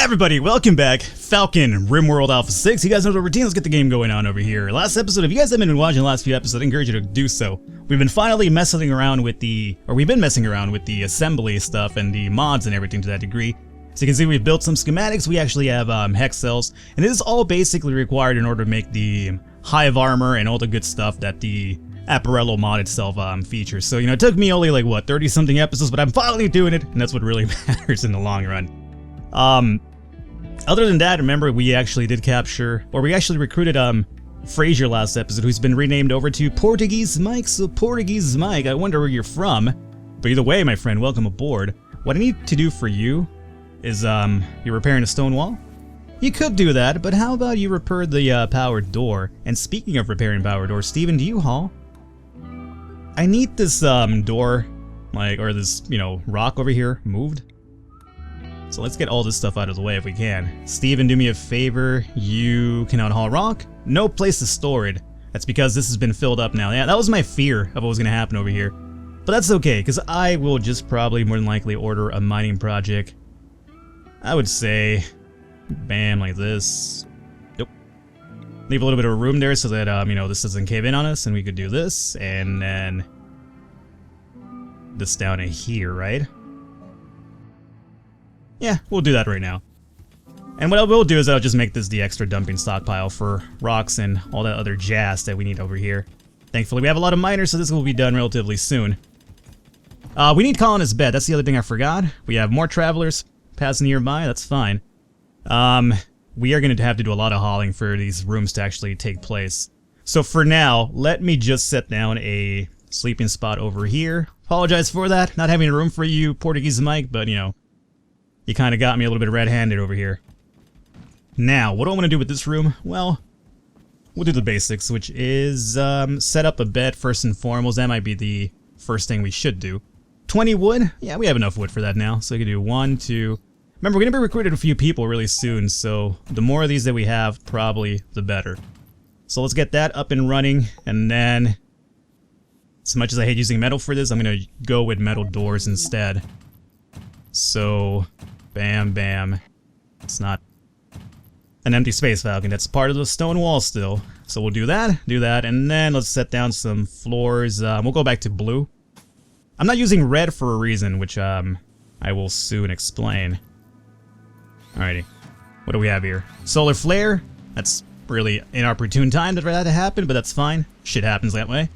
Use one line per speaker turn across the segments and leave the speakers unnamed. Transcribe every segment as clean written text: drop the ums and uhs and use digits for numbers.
Everybody, welcome back. Falcon, Rimworld Alpha 6. You guys know the routine. Let's get the game going on over here. Last episode, if you guys haven't been watching the last few episodes, I encourage you to do so. We've been finally messing around with the assembly stuff and the mods and everything to that degree. So you can see we've built some schematics. We actually have hex cells, and it is all basically required in order to make the Hive armor and all the good stuff that the Apparello mod itself features. So, it took me only like, what, 30-something episodes, but I'm finally doing it, and that's what really matters in the long run. Other than that, remember, we actually did capture, or we actually recruited Frazier last episode, who's been renamed over to Portuguese Mike. So Portuguese Mike, I wonder where you're from. But either way, my friend, welcome aboard. What I need to do for you is, you're repairing a stone wall? You could do that, but how about you repair the powered door? And speaking of repairing power doors, Steven, do you haul? I need this door, or this, rock over here moved. So let's get all this stuff out of the way if we can. Steven, do me a favor. You cannot haul rock. No place to store it. That's because this has been filled up now. Yeah, that was my fear of what was going to happen over here. But that's okay, because I will just probably more than likely order a mining project. I would say, bam, like this. Nope. Leave a little bit of room there so that, this doesn't cave in on us, and we could do this, and then this down in here, right? Yeah, we'll do that right now. And what I will do is I'll just make this the extra dumping stockpile for rocks and all that other jazz that we need over here. Thankfully, we have a lot of miners, so this will be done relatively soon. We need colonist bed. That's the other thing I forgot. We have more travelers passing nearby. That's fine. We are going to have to do a lot of hauling for these rooms to actually take place. So for now, let me just set down a sleeping spot over here. Apologize for that. Not having room for you, Portuguese Mike, but, you kind of got me a little bit red-handed over here. Now, what do I want to do with this room? Well, we'll do the basics, which is set up a bed first and foremost. That might be the first thing we should do. 20 wood? Yeah, we have enough wood for that now. So we can do 1, 2... Remember, we're going to be recruiting a few people really soon, so the more of these that we have, probably the better. So let's get that up and running, and then, as much as I hate using metal for this, I'm going to go with metal doors instead. So... bam, bam. It's not an empty space, Falcon. That's part of the stone wall still. So we'll do that, and then let's set down some floors. We'll go back to blue. I'm not using red for a reason, which I will soon explain. Alrighty. What do we have here? Solar flare. That's really inopportune time for that to happen, but that's fine. Shit happens that way.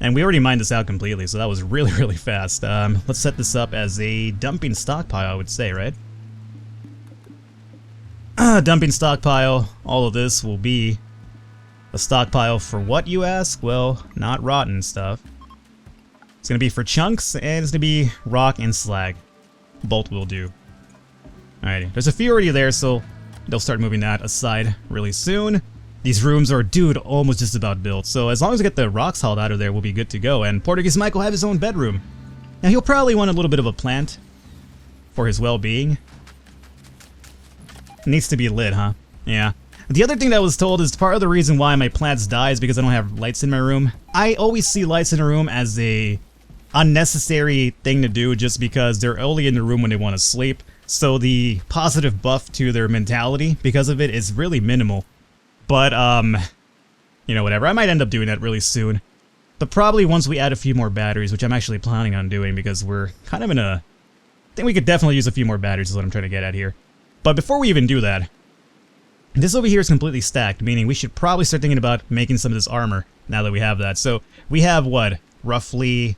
And we already mined this out completely, so that was really, really fast. Let's set this up as a dumping stockpile, I would say, right? Dumping stockpile. All of this will be a stockpile for what, you ask? Well, not rotten stuff. It's going to be for chunks, and it's going to be rock and slag. Both will do. Alrighty. There's a few already there, so they'll start moving that aside really soon. These rooms are, dude, almost just about built. So as long as we get the rocks hauled out of there, we'll be good to go. And Portuguese Mike will have his own bedroom. Now, he'll probably want a little bit of a plant for his well-being. Needs to be lit, huh? Yeah. The other thing that I was told is part of the reason why my plants die is because I don't have lights in my room. I always see lights in a room as a unnecessary thing to do just because they're only in the room when they want to sleep. So the positive buff to their mentality because of it is really minimal. But, whatever. I might end up doing that really soon. But probably once we add a few more batteries, which I'm actually planning on doing because we're kind of in a... I think we could definitely use a few more batteries is what I'm trying to get at here. But before we even do that, this over here is completely stacked, meaning we should probably start thinking about making some of this armor now that we have that. So we have, what, roughly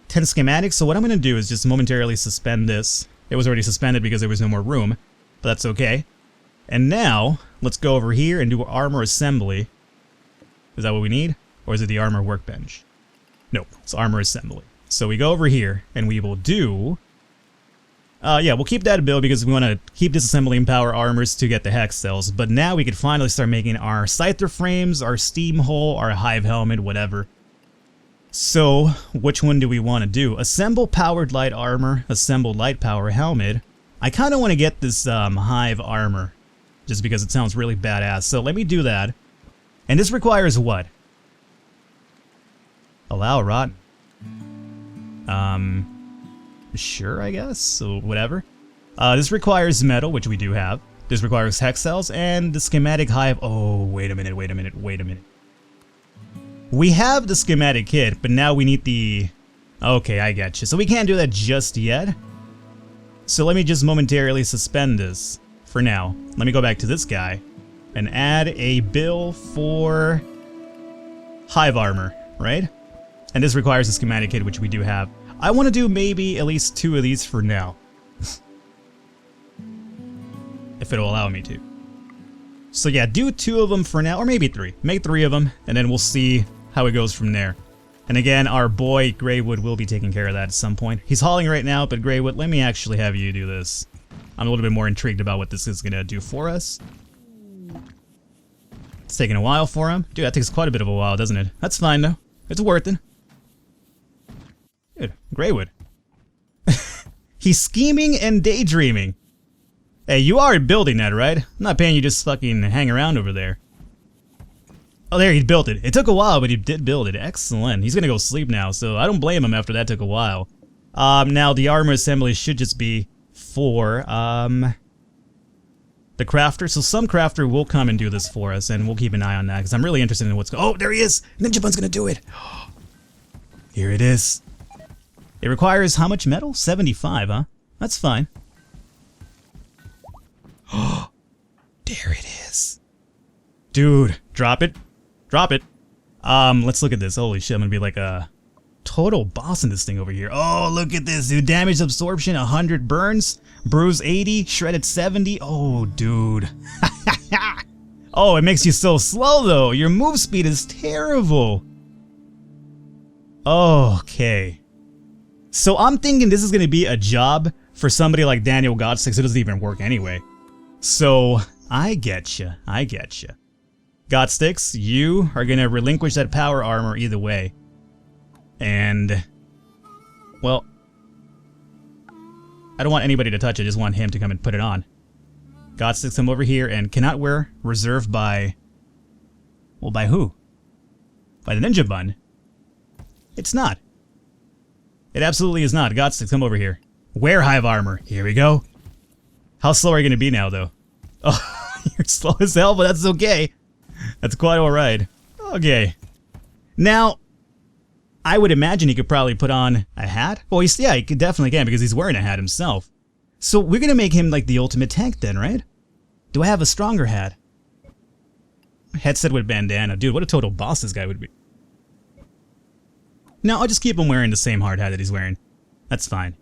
10 schematics? So what I'm going to do is just momentarily suspend this. It was already suspended because there was no more room, but that's okay. And now, let's go over here and do armor assembly. Is that what we need? Or is it the armor workbench? Nope, it's armor assembly. So we go over here, and we will do... yeah, we'll keep that build because we want to keep disassembling power armors to get the hex cells. But now we can finally start making our scyther frames, our steam hull, our hive helmet, whatever. So, which one do we want to do? Assemble powered light armor, assemble light power helmet. I kind of want to get this hive armor. Just because it sounds really badass. So let me do that. And this requires what? Allow rotten. Sure, I guess. So whatever. This requires metal, which we do have. This requires hex cells, and the schematic hive. Oh, wait a minute. We have the schematic kit, but now we need the... Okay, I get you. So we can't do that just yet. So let me just momentarily suspend this for now. Let me go back to this guy and add a bill for hive armor, right? And this requires a schematic kit, which we do have. I want to do maybe at least 2 of these for now. If it'll allow me to. So yeah, do 2 of them for now, or maybe 3. Make 3 of them, and then we'll see how it goes from there. And again, our boy Greywood will be taking care of that at some point. He's hauling right now, but Greywood, let me actually have you do this. I'm a little bit more intrigued about what this is going to do for us. It's taking a while for him. Dude, that takes quite a bit of a while, doesn't it? That's fine, though. It's worth it. Dude, Greywood. He's scheming and daydreaming. Hey, you are building that, right? I'm not paying you just fucking hang around over there. Oh, there, he built it. It took a while, but he did build it. Excellent. He's gonna go sleep now, so I don't blame him after that took a while. Now the armor assembly should just be for, the crafter. So some crafter will come and do this for us, and we'll keep an eye on that, because I'm really interested in what's going on. Oh, there he is! Ninja Bun's gonna do it! Here it is. It requires how much metal? 75, huh? That's fine. Oh, there it is. Dude, drop it. Drop it. Let's look at this. Holy shit, I'm gonna be like a total boss in this thing over here. Oh, look at this, dude. Damage absorption, 100 burns. Bruise 80, shredded 70. Oh, dude. Oh, it makes you so slow, though. Your move speed is terrible. Okay. So I'm thinking this is gonna be a job for somebody like Daniel Godsticks who doesn't even work anyway. So, I getcha. Godsticks, you are gonna relinquish that power armor either way. And, well, I don't want anybody to touch it, I just want him to come and put it on. Godsticks, come over here and cannot wear, reserved by... Well, by who? By the Ninja Bun. It's not. It absolutely is not. Godsticks, come over here. Wear hive armor. Here we go. How slow are you going to be now, though? Oh, you're slow as hell, but that's okay. That's quite alright. Okay. Now, I would imagine he could probably put on a hat. Well, yeah, he could definitely can, because he's wearing a hat himself. So we're going to make him like the ultimate tank then, right? Do I have a stronger hat? Headset with bandana. Dude, what a total boss this guy would be. No, I'll just keep him wearing the same hard hat that he's wearing. That's fine.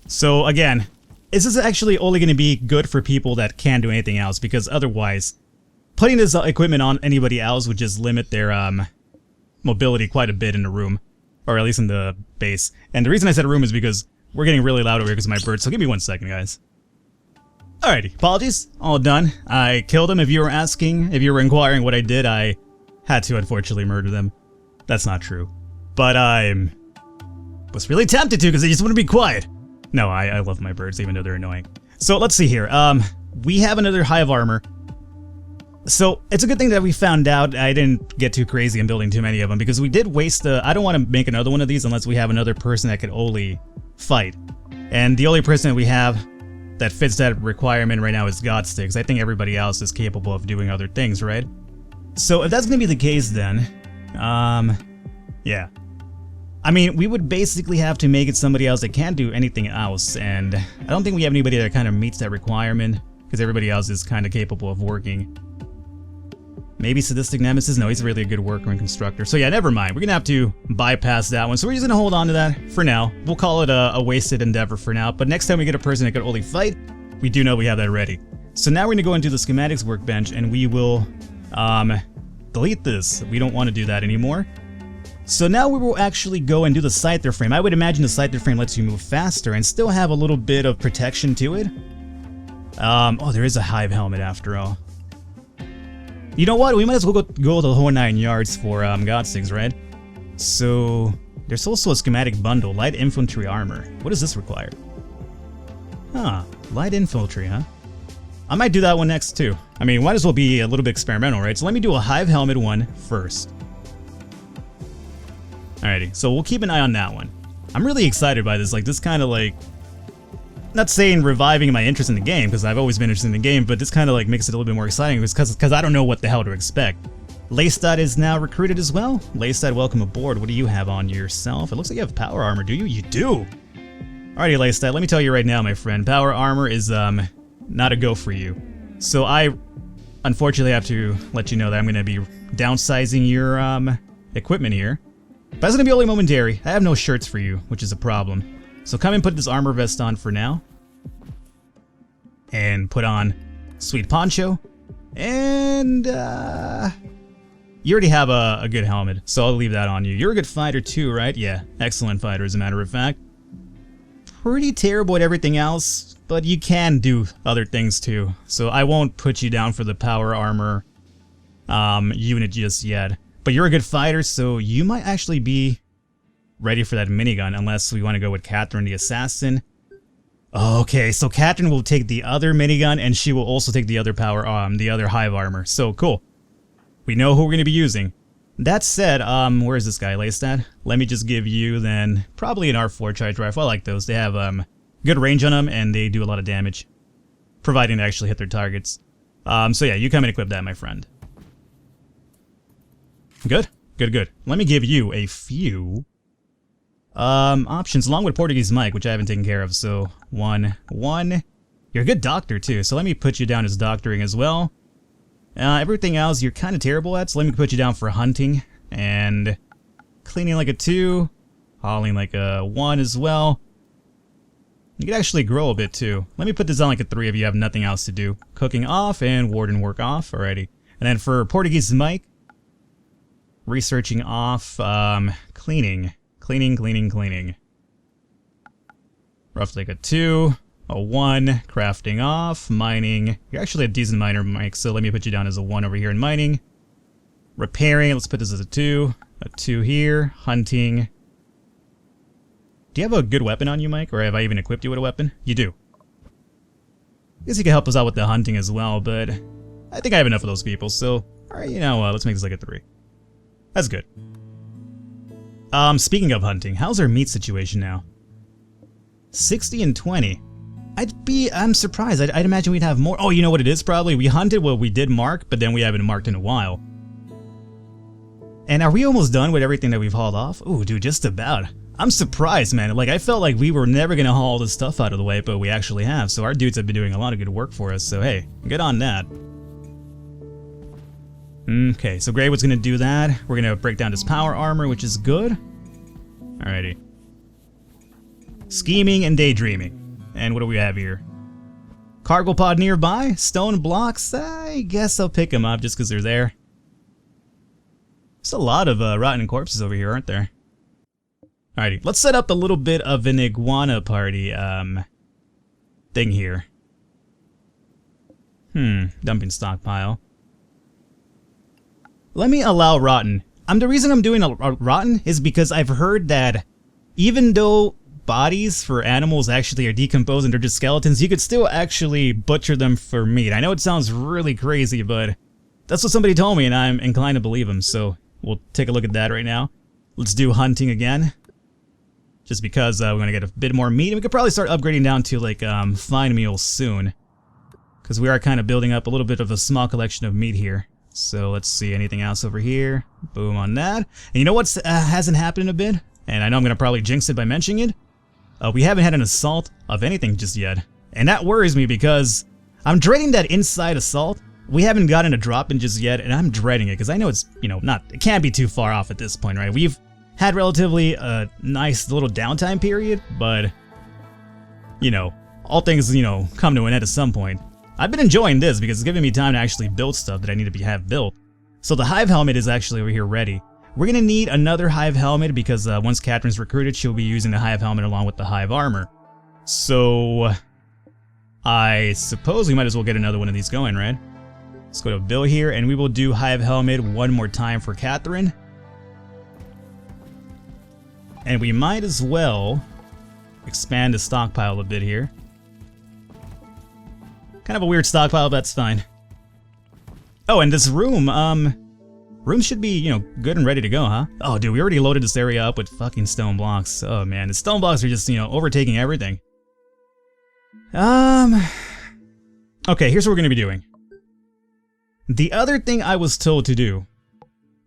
So, again... This is actually only going to be good for people that can't do anything else, because otherwise, putting this equipment on anybody else would just limit their mobility quite a bit in the room, or at least in the base. And the reason I said room is because we're getting really loud over here because of my bird, so give me 1 second, guys. Alrighty, apologies, all done. I killed them. If you were asking, if you were inquiring what I did, I had to unfortunately murder them. That's not true. But I was really tempted to because they just want to be quiet. No, I love my birds, even though they're annoying. So let's see here. We have another hive armor. So it's a good thing that we found out. I didn't get too crazy in building too many of them, because we did waste I don't want to make another one of these unless we have another person that could only fight. And the only person that we have that fits that requirement right now is Godsticks. I think everybody else is capable of doing other things, right? So if that's going to be the case then, yeah. I mean, we would basically have to make it somebody else that can't do anything else, and I don't think we have anybody that kind of meets that requirement, because everybody else is kind of capable of working. Maybe Sadistic Nemesis? No, he's really a good worker and constructor. So yeah, never mind. We're going to have to bypass that one, so we're just going to hold on to that for now. We'll call it a wasted endeavor for now, but next time we get a person that can only fight, we do know we have that ready. So now we're going to go into the schematics workbench, and we will delete this. We don't want to do that anymore. So now we will actually go and do the Scyther frame. I would imagine the Scyther frame lets you move faster and still have a little bit of protection to it. Oh, there is a hive helmet after all. You know what? We might as well go the whole 9 yards for Godsticks, right? So there's also a schematic bundle, light infantry armor. What does this require? Huh, light infantry, huh? I might do that one next too. I mean, might as well be a little bit experimental, right? So let me do a hive helmet one first. Alrighty, so we'll keep an eye on that one. I'm really excited by this, like this kind of like... not saying reviving my interest in the game, because I've always been interested in the game, but this kind of like makes it a little bit more exciting because I don't know what the hell to expect. Leistad is now recruited as well. Leistad, welcome aboard. What do you have on yourself? It looks like you have power armor, do you? You do! Alrighty, Leistad, let me tell you right now, my friend, power armor is not a go for you. So I unfortunately have to let you know that I'm going to be downsizing your equipment here. But that's going to be only momentary. I have no shirts for you, which is a problem. So come and put this armor vest on for now. And put on sweet poncho. And you already have a good helmet, so I'll leave that on you. You're a good fighter too, right? Yeah, excellent fighter as a matter of fact. Pretty terrible at everything else, but you can do other things too. So I won't put you down for the power armor unit just yet. But you're a good fighter, so you might actually be ready for that minigun, unless we want to go with Catherine the Assassin. Okay, so Catherine will take the other minigun, and she will also take the other the other Hive armor. So cool. We know who we're going to be using. That said, where is this guy, Leistad? Let me just give you, then, probably an R4 charge rifle. I like those. They have, good range on them, and they do a lot of damage. Providing they actually hit their targets. So yeah, you come and equip that, my friend. Good? Good, good. Let me give you a few, options, along with Portuguese Mike, which I haven't taken care of, so, one. You're a good doctor, too, so let me put you down as doctoring as well. Everything else you're kind of terrible at, so let me put you down for hunting, and cleaning like a 2, hauling like a 1 as well. You could actually grow a bit too. Let me put this on like a 3 if you have nothing else to do. Cooking off and warden work off, alrighty. And then for Portuguese Mike, researching off, cleaning. Roughly like a 2. A 1, crafting off, mining. You're actually a decent miner, Mike, so let me put you down as a 1 over here in mining. Repairing, let's put this as a 2 here, hunting. Do you have a good weapon on you, Mike, or have I even equipped you with a weapon? You do. I guess you can help us out with the hunting as well, but I think I have enough of those people, so, alright, you know, let's make this like a 3. That's good. Speaking of hunting, how's our meat situation now? 60 and 20. I'm surprised. I'd imagine we'd have more. Oh, you know what it is probably? We hunted what we did mark, but then we haven't marked in a while. And are we almost done with everything that we've hauled off? Ooh, dude, just about. I'm surprised, man. Like, I felt like we were never gonna haul all this stuff out of the way, but we actually have. So our dudes have been doing a lot of good work for us, so hey, good on that. Okay, so Grey was gonna do that. We're gonna break down his power armor, which is good. Alrighty. Scheming and daydreaming. And what do we have here? Cargo pod nearby? Stone blocks? I guess I'll pick them up just because they're there. There's a lot of rotten corpses over here, aren't there? Alrighty, let's set up a little bit of an iguana party thing here. Dumping stockpile. Let me allow rotten. The reason I'm doing a rotten is because I've heard that even though bodies for animals actually are decomposed and they're just skeletons, you could still actually butcher them for meat. I know it sounds really crazy, but that's what somebody told me and I'm inclined to believe them, so we'll take a look at that right now. Let's do hunting again. Just because we're going to get a bit more meat, and we could probably start upgrading down to like fine meals soon. Because we are kind of building up a little bit of a small collection of meat here. So let's see, anything else over here? Boom on that. And you know what hasn't happened in a bit? And I know I'm going to probably jinx it by mentioning it. We haven't had an assault of anything just yet. And that worries me because I'm dreading that inside assault. We haven't gotten a drop in just yet, and I'm dreading it because I know it's, you know, it can't be too far off at this point, right? We've had relatively a nice little downtime period, but, you know, all things, you know, come to an end at some point. I've been enjoying this because it's giving me time to actually build stuff that I need to have built. So the Hive helmet is actually over here ready. We're going to need another Hive helmet because once Catherine's recruited, she'll be using the Hive helmet along with the Hive armor. So I suppose we might as well get another one of these going, right? Let's go to Bill here, and we will do Hive helmet one more time for Catherine. And we might as well expand the stockpile a bit here. Kind of a weird stockpile, but that's fine. Oh, and this room, rooms should be, you know, good and ready to go, huh? Oh, dude, we already loaded this area up with fucking stone blocks. Oh, man, the stone blocks are just, you know, overtaking everything. Okay, here's what we're gonna be doing. The other thing I was told to do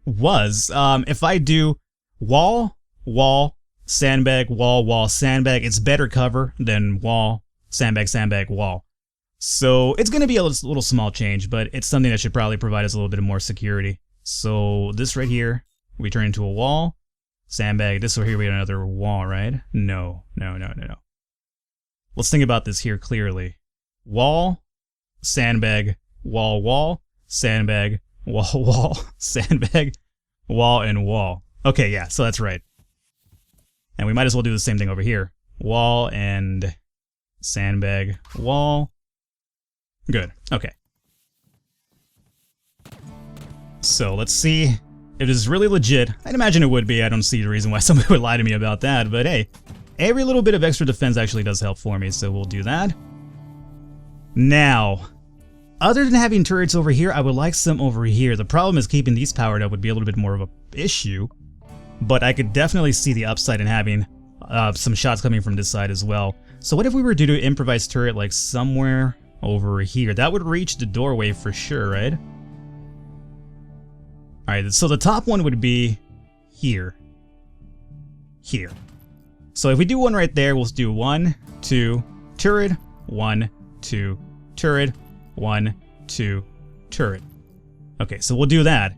was, if I do wall, wall, sandbag, wall, wall, sandbag, it's better cover than wall, sandbag, sandbag, wall. So it's gonna be a little small change, but it's something that should probably provide us a little bit of more security. So this right here, we turn into a wall, sandbag, this right here we get another wall, right? No. Let's think about this here clearly. Wall, sandbag, wall, wall, sandbag, wall, wall, sandbag, wall, and wall. Okay, yeah, so that's right. And we might as well do the same thing over here. Wall and sandbag, wall. Good, okay. So let's see if this is really legit. I'd imagine it would be. I don't see the reason why somebody would lie to me about that, but hey, every little bit of extra defense actually does help for me, so we'll do that. Now, other than having turrets over here, I would like some over here. The problem is keeping these powered up would be a little bit more of an issue, but I could definitely see the upside in having some shots coming from this side as well. So what if we were to do an improvised turret like somewhere over here? That would reach the doorway for sure, right? Alright, so the top one would be here. Here. So if we do one right there, we'll do 1, 2, turret, 1, 2, turret, 1, 2, turret. Okay, so we'll do that.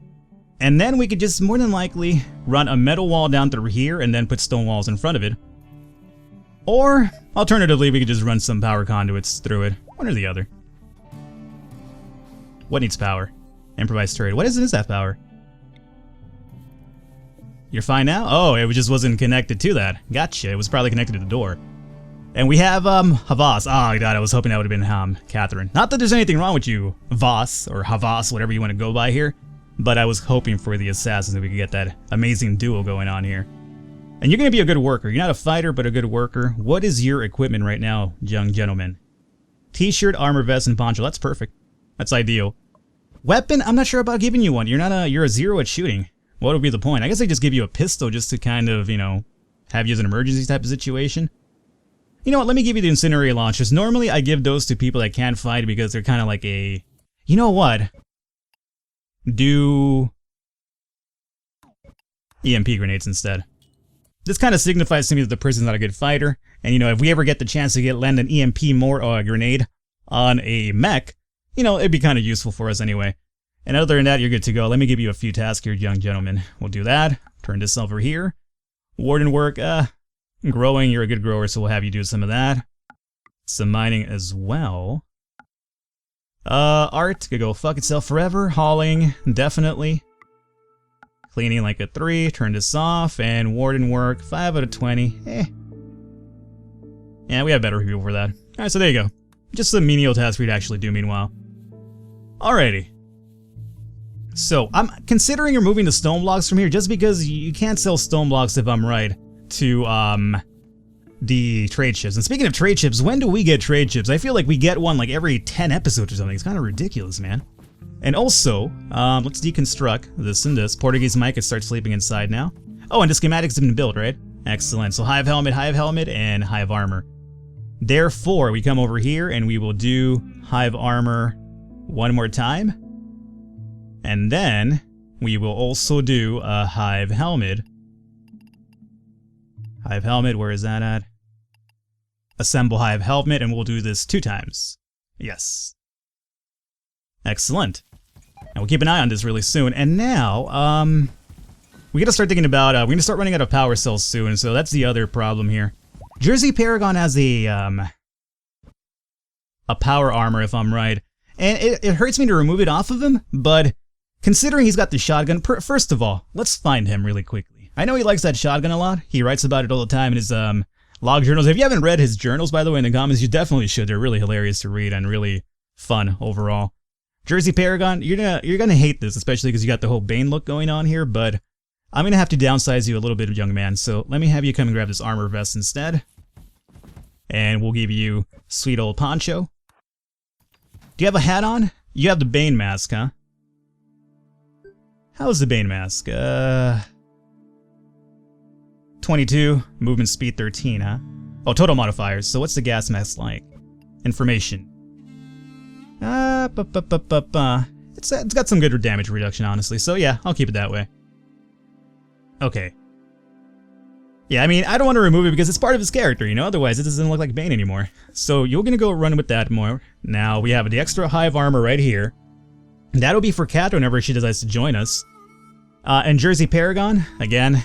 And then we could just more than likely run a metal wall down through here and then put stone walls in front of it. Or, alternatively, we could just run some power conduits through it. One or the other. What needs power? Improvised turret. What is that power? You're fine now? Oh, it just wasn't connected to that. Gotcha. It was probably connected to the door. And we have, Havas. Oh, God, I was hoping that would have been, Catherine. Not that there's anything wrong with you, Voss, or Havas, whatever you want to go by here. But I was hoping for the assassins that we could get that amazing duo going on here. And you're going to be a good worker. You're not a fighter, but a good worker. What is your equipment right now, young gentleman? T-shirt, armor, vest, and poncho. That's perfect. That's ideal. Weapon, I'm not sure about giving you one. You're a 0 at shooting. What would be the point? I guess they just give you a pistol just to kind of, you know, have you as an emergency type of situation. You know what, let me give you the incendiary launchers. Normally I give those to people that can't fight because they're kind of like a... You know what? Do EMP grenades instead. This kind of signifies to me that the person's not a good fighter. And you know, if we ever get the chance to land an EMP grenade on a mech, you know, it'd be kind of useful for us anyway. And other than that, you're good to go. Let me give you a few tasks here, young gentlemen. We'll do that. Turn this over here. Warden work, growing, you're a good grower, so we'll have you do some of that. Some mining as well. Art, could go fuck itself forever. Hauling, definitely. Cleaning like a 3, turn this off. And warden work, 5 out of 20. Yeah, we have better people for that. Alright, so there you go. Just some menial tasks we'd actually do meanwhile. Alrighty. So, I'm considering removing the stone blocks from here just because you can't sell stone blocks, if I'm right, to, the trade ships. And speaking of trade ships, when do we get trade ships? I feel like we get one like every 10 episodes or something. It's kind of ridiculous, man. And also, let's deconstruct this and this. Portuguese Mike can start sleeping inside now. Oh, and the schematics have been built, right? Excellent. So Hive helmet, and Hive armor. Therefore, we come over here and we will do Hive armor one more time. And then we will also do a Hive helmet. Hive helmet, where is that at? Assemble Hive helmet, and we'll do this 2 times. Yes. Excellent. And we'll keep an eye on this really soon. And now, we gotta start thinking about, we're gonna start running out of power cells soon, so that's the other problem here. Jersey Paragon has a power armor, if I'm right. And it hurts me to remove it off of him, but considering he's got the shotgun, first of all, let's find him really quickly. I know he likes that shotgun a lot. He writes about it all the time in his log journals. If you haven't read his journals, by the way, in the comments, you definitely should. They're really hilarious to read and really fun overall. Jersey Paragon, you're gonna hate this, especially because you got the whole Bane look going on here, but I'm gonna have to downsize you a little bit, young man. So let me have you come and grab this armor vest instead. And we'll give you sweet old poncho. Do you have a hat on? You have the Bane mask, huh? How's the Bane mask? 22, movement speed 13, huh? Oh, total modifiers. So what's the gas mask like? Information. It's got some good damage reduction, honestly. So yeah, I'll keep it that way. Okay. Yeah, I mean, I don't want to remove it because it's part of his character, you know? Otherwise, it doesn't look like Bane anymore. So you're gonna go run with that more. Now, we have the extra Hive armor right here. That'll be for Kat whenever she decides to join us. And Jersey Paragon, again,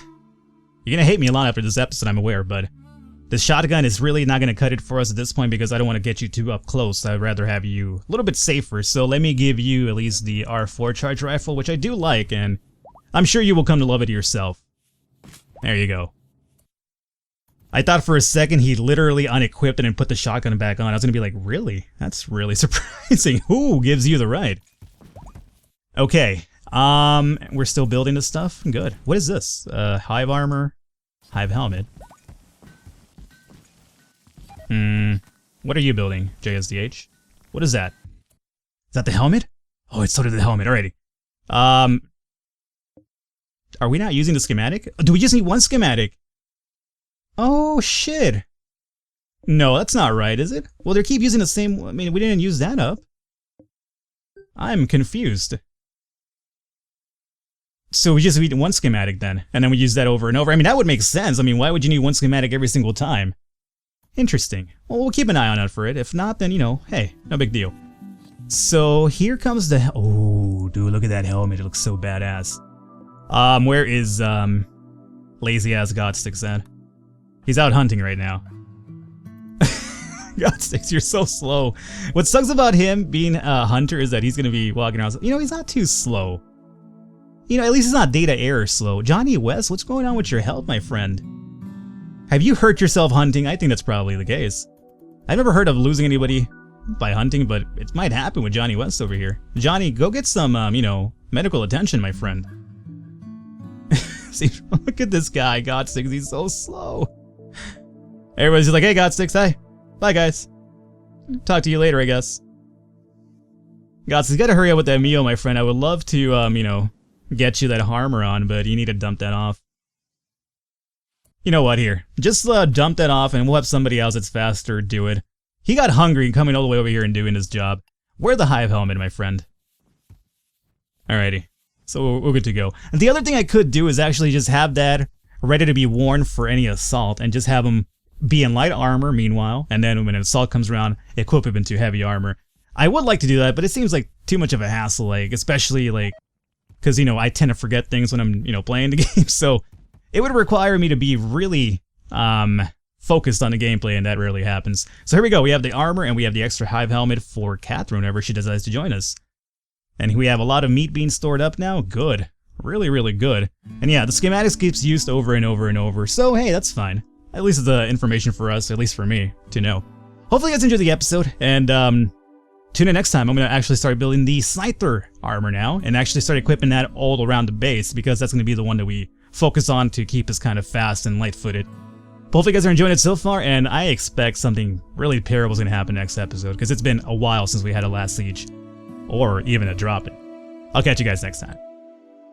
you're gonna hate me a lot after this episode, I'm aware, but the shotgun is really not gonna cut it for us at this point because I don't want to get you too up close. I'd rather have you a little bit safer, so let me give you at least the R4 charge rifle, which I do like, and I'm sure you will come to love it yourself. There you go. I thought for a second he literally unequipped it and put the shotgun back on. I was gonna be like, really? That's really surprising. Who gives you the right? Okay, we're still building this stuff. Good. What is this? Hive armor, Hive helmet. What are you building, JSDH? What is that? Is that the helmet? Oh, it's sort of the helmet. Alrighty. Are we not using the schematic? Do we just need one schematic? Oh, shit. No, that's not right, is it? Well, they keep using the same... I mean, we didn't use that up. I'm confused. So we just need one schematic then, and then we use that over and over. I mean, that would make sense. I mean, why would you need one schematic every single time? Interesting. Well, we'll keep an eye on it for it. If not, then, you know, hey, no big deal. So here comes the... Oh, dude, look at that helmet. It looks so badass. Where is, lazy-ass Godsticks at? He's out hunting right now. Godsticks, you're so slow. What sucks about him being a hunter is that he's gonna be walking around. You know, he's not too slow. You know, at least he's not data error slow. Johnny West, what's going on with your health, my friend? Have you hurt yourself hunting? I think that's probably the case. I've never heard of losing anybody by hunting, but it might happen with Johnny West over here. Johnny, go get some, you know, medical attention, my friend. See, look at this guy, Godsticks, he's so slow. Everybody's just like, hey, Godsticks, hi. Bye, guys. Talk to you later, I guess. Godsticks, you gotta hurry up with that meal, my friend. I would love to, you know, get you that armor on, but you need to dump that off. You know what, here. Just dump that off and we'll have somebody else that's faster do it. He got hungry coming all the way over here and doing his job. Wear the Hive helmet, my friend. Alrighty. So we're good to go. And the other thing I could do is actually just have that ready to be worn for any assault and just have him be in light armor meanwhile, and then when an assault comes around, equip him into heavy armor. I would like to do that, but it seems like too much of a hassle, like, especially, like, because, you know, I tend to forget things when I'm, you know, playing the game, so it would require me to be really, focused on the gameplay, and that rarely happens. So here we go, we have the armor, and we have the extra Hive helmet for Catherine whenever she decides to join us. And we have a lot of meat being stored up now, good. Really, really good. And yeah, the schematics keeps used over and over and over, so hey, that's fine. At least it's the information for us, at least for me, to know. Hopefully you guys enjoyed the episode, and tune in next time. I'm going to actually start building the Scyther armor now, and actually start equipping that all around the base, because that's going to be the one that we focus on to keep us kind of fast and light-footed. Hopefully you guys are enjoying it so far, and I expect something really terrible is going to happen next episode, because it's been a while since we had a last siege, or even a drop-in. I'll catch you guys next time.